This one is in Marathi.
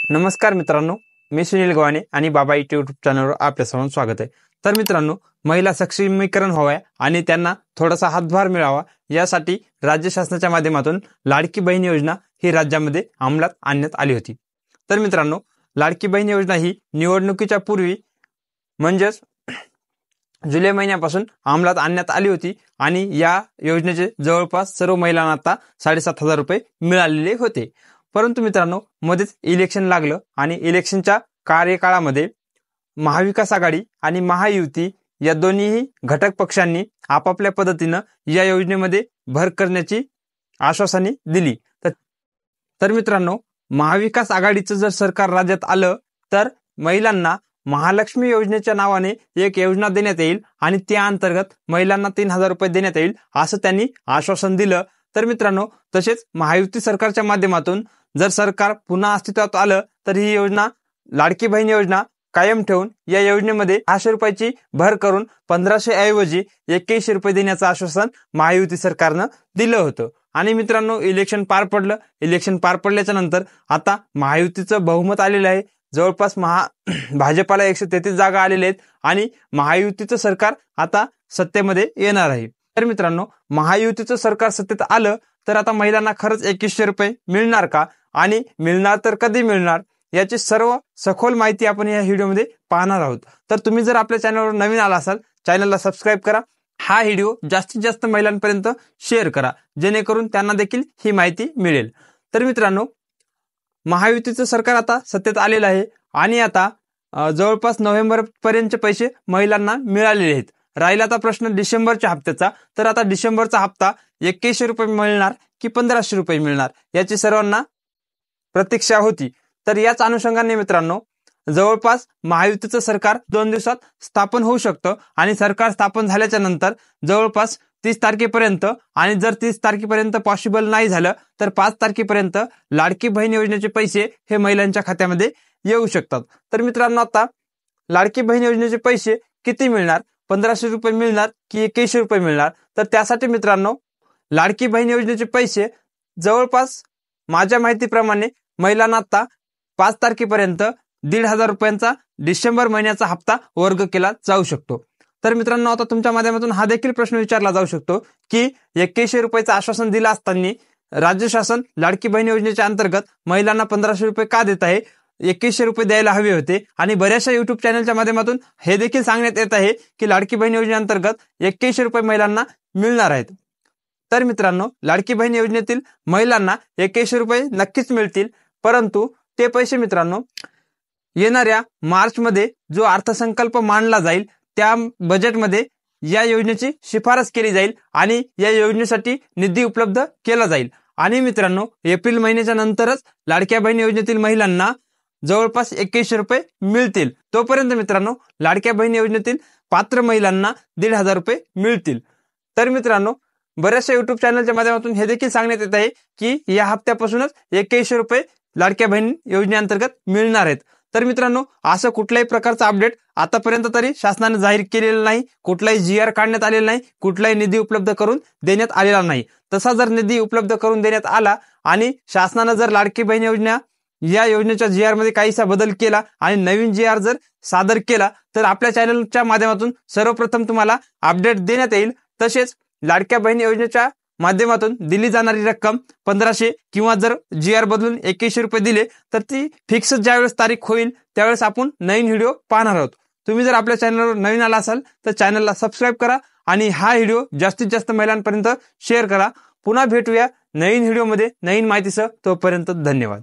नमस्कार मित्रांनो, मी सुनील गव्हाणे आणि बाबा यूट्यूब चॅनलवर आपल्या सर्वांचं स्वागत आहे। तर मित्रांनो, महिला सक्षमीकरण व्हावे आणि त्यांना थोडासा हातभार मिळावा यासाठी राज्य शासनाच्या माध्यमातून लाडकी बहीण योजना ही राज्यामध्ये अंमलात आणण्यात आली होती। तर मित्रांनो, लाडकी बहीण योजना ही निवडणुकीच्या पूर्वी म्हणजेच जुलै महिन्यापासून अंमलात आणण्यात आली होती आणि या योजनेचे जवळपास सर्व महिलांना आता 7,500 रुपये मिळालेले होते। परंतु मित्रांनो, मध्येच इलेक्शन लागलं आणि इलेक्शनच्या कार्यकाळामध्ये महाविकास आघाडी आणि महायुती या दोन्हीही घटक पक्षांनी आपापल्या पद्धतीनं या योजनेमध्ये भर करण्याची आश्वासने दिली। तर मित्रांनो, महाविकास आघाडीचं जर सरकार राज्यात आलं तर महिलांना महालक्ष्मी योजनेच्या नावाने एक योजना देण्यात येईल आणि त्या अंतर्गत महिलांना 3,000 रुपये देण्यात येईल असं त्यांनी आश्वासन दिलं। तर मित्रांनो, तसेच महायुती सरकारच्या माध्यमातून जर सरकार पुन्हा अस्तित्वात आलं तर ही योजना लाडकी बहीण योजना कायम ठेवून या योजनेमध्ये 500 रुपयाची भर करून 1,500 ऐवजी 2100 रुपये देण्याचं आश्वासन महायुती सरकारनं दिलं होतं। आणि मित्रांनो, इलेक्शन पार पडलं। इलेक्शन पार पडल्याच्या नंतर आता महायुतीचं बहुमत आलेलं आहे। जवळपास भाजपाला 133 जागा आलेल्या आहेत आणि महायुतीचं सरकार आता सत्तेमध्ये येणार आहे। तर मित्रांनो, महायुतीचं सरकार सत्तेत आलं तर आता महिलांना खरंच 2100 रुपये मिळणार का आणि मिळणार तर कधी मिळणार याची सर्व सखोल माहिती आपण या व्हिडिओमध्ये पाहणार आहोत। तर तुम्ही जर आपल्या चॅनलवर नवीन आला असाल, चॅनलला सबस्क्राईब करा, हा व्हिडिओ जास्तीत जास्त महिलांपर्यंत शेअर करा जेणेकरून त्यांना देखील ही माहिती मिळेल। तर मित्रांनो, महायुतीचं सरकार आता सत्तेत आलेलं आहे आणि आता जवळपास नोव्हेंबर पर्यंतचे पैसे महिलांना मिळालेले आहेत। राहिला आता प्रश्न डिसेंबरच्या हप्त्याचा। तर आता डिसेंबरचा हप्ता 2100 रुपये मिळणार की 1,500 रुपये मिळणार याची सर्वांना प्रतीक्षा होती। तर याच अनुषंगाने मित्रांनो, जवळपास महायुतीचं सरकार 2 दिवसात स्थापन होऊ शकतं आणि सरकार स्थापन झाल्याच्या नंतर जवळपास 30 तारखेपर्यंत आणि जर 30 तारखेपर्यंत पॉसिबल नाही झालं तर 5 तारखेपर्यंत लाडकी बहीण योजनेचे पैसे हे महिलांच्या खात्यामध्ये येऊ शकतात। तर मित्रांनो, आता लाडकी बहीण योजनेचे पैसे किती मिळणार, 1,500 रुपये मिळणार की 2100 रुपये मिळणार? तर त्यासाठी मित्रांनो, लाडकी बहीण योजनेचे पैसे जवळपास माझ्या माहितीप्रमाणे महिलांना आता 5 तारखेपर्यंत 1,500 रुपयांचा डिसेंबर महिन्याचा हप्ता वर्ग केला जाऊ शकतो। तर मित्रांनो, आता तुमच्या माध्यमातून हा देखील प्रश्न विचारला जाऊ शकतो की 2100 रुपयाचं आश्वासन दिलं असताना राज्य शासन लाडकी बहीण योजनेच्या अंतर्गत महिलांना 1,500 रुपये का देत आहे, 2100 रुपये द्यायला हवे होते। आणि बऱ्याचशा युट्यूब चॅनलच्या माध्यमातून हे देखील सांगण्यात येत आहे की लाडकी बहीण योजनेअंतर्गत 2100 रुपये महिलांना मिळणार आहेत। तर मित्रांनो, लाडकी बहीण योजनेतील महिलांना 2100 रुपये नक्कीच मिळतील, परंतु ते पैसे मित्रांनो येणाऱ्या मार्चमध्ये जो अर्थसंकल्प मांडला जाईल त्या बजेटमध्ये या योजनेची शिफारस केली जाईल आणि या योजनेसाठी निधी उपलब्ध केला जाईल। आणि मित्रांनो, एप्रिल महिन्याच्या नंतरच लाडक्या बहीण योजनेतील महिलांना जवळपास 2100 रुपये मिळतील। तोपर्यंत मित्रांनो, लाडक्या बहीण योजनेतील पात्र महिलांना 1,500 रुपये मिळतील। तर मित्रांनो, बऱ्याचशा युट्यूब चॅनलच्या माध्यमातून हे देखील सांगण्यात येत आहे की या हप्त्यापासूनच 2100 रुपये लाडक्या बहीण योजनेअंतर्गत मिळणार आहेत। तर मित्रांनो, असं कुठल्याही प्रकारचा अपडेट आतापर्यंत तरी शासनाने जाहीर केलेलं नाही, कुठलाही GR काढण्यात आलेला नाही, कुठलाही निधी उपलब्ध करून देण्यात आलेला नाही। तसा जर निधी उपलब्ध करून देण्यात आला आणि शासनानं जर लाडकी बहीण योजना या योजनेच्या GR मध्ये काहीसा बदल केला आणि नवीन GR जर सादर केला तर आपल्या चॅनलच्या माध्यमातून सर्वप्रथम तुम्हाला अपडेट देण्यात येईल। तसेच लाडक्या बहीण योजनेच्या माध्यमातून दिली जाणारी रक्कम 1,500 किंवा जर GR बदलून 2100 रुपये दिले तर ती फिक्स ज्यावेळेस तारीख होईल त्यावेळेस आपण नवीन व्हिडिओ पाहणार आहोत। तुम्ही जर आपल्या चॅनलवर नवीन आला असाल तर चॅनलला सबस्क्राईब करा आणि हा व्हिडिओ जास्तीत जास्त महिलांपर्यंत शेअर करा। पुन्हा भेटूया नवीन व्हिडिओमध्ये नवीन माहितीसह। तोपर्यंत धन्यवाद।